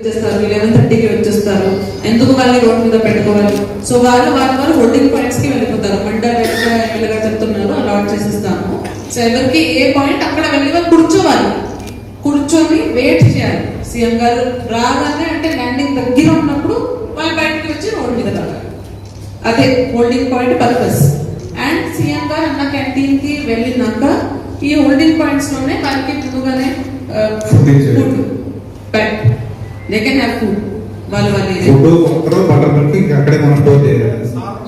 వచ్చేస్తారు 11:30కి వచ్చేస్తారు. ఎందుకు వాళ్ళని రోడ్ మీద పెట్టుకోవాలి? సో వాళ్ళు హోల్డింగ్ పాయింట్స్ కి వెళ్ళిపోతారు. మండగా చెప్తున్నారు, అలాట్ చేసిస్తాము. సో ఎవరికి ఏ పాయింట్ అక్కడ వెళ్ళి వాళ్ళు కూర్చొని వెయిట్ చేయాలి. సీఎం గారు రాగానే అంటే ల్యాండింగ్ దగ్గర ఉన్నప్పుడు వాళ్ళు బయటకు వచ్చి రోడ్ మీద రావాలి. అదే holding point purpose. And CM గారు అన్న క్యాంటీన్ కి వెళ్ళినాక ఈ హోల్డింగ్ పాయింట్స్ లోనే వాళ్ళకి ముందుగానే food back they can have food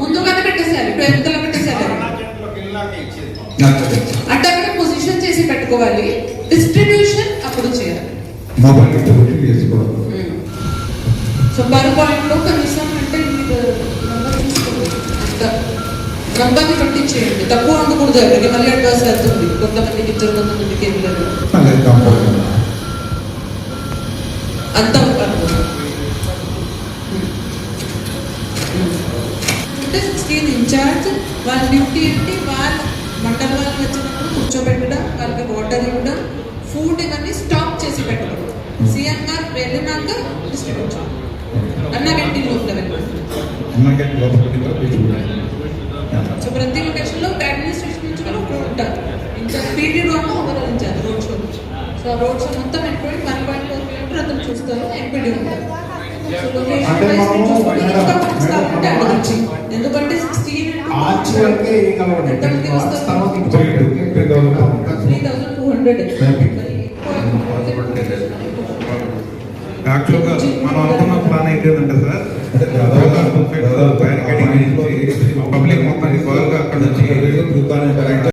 ముందుగానే పెట్టేసేయాలి. వెనకాల పెట్టేసేయాలి. అంటే అక్కడ పొజిషన్ చేసి పెట్టుకోవాలి. డిస్ట్రిబ్యూషన్ అప్పుడు చేయాలి. సో పర్ పాయింట్ లో కనీసం అంటే నంబర్ని బట్టి చేయండి. తక్కువ ఉండకూడదు. ఎవరికి మళ్ళీ అడ్వాన్స్ వెళ్తుంది. కొంతమందికి ఇద్దరు, కొంతమందికి ఏమి లేదు. అంత అంటే 16 ఇన్ఛార్జ్ వాళ్ళ డ్యూటీ ఏంటి? వాళ్ళు మండల వాళ్ళు వచ్చినప్పుడు కూర్చోబెట్టడం, వాళ్ళకి వాటర్ ఇవ్వడం, ఫుడ్ ఇవన్నీ స్టాక్ చేసి పెట్టడం. సీఎం గారు వెళ్ళినాక డిస్ట్రిబ్యూషన్ అన్న క్యాంటీన్ లోపల వెళ్ళాలి. సో ప్రతి లొకేషన్ లో అడ్మినిస్ట్రేషన్ నుంచి కూడా ఒకరు ఉంటారు. ఇంకా పీటీ రోడ్ ఉపకరించారు road show. So road show మొత్తం ఎక్కువ 1.4 కిలోమీటర్ అతను చూస్తారు. ఎంపీడీ ఉంటారు. ఎందుకంటే 3,200 యాక్చువల్గా మనం అనుకున్న ప్లాన్ ఏంటంటే సార్, పబ్లిక్ మొత్తానికి అక్కడ నుంచి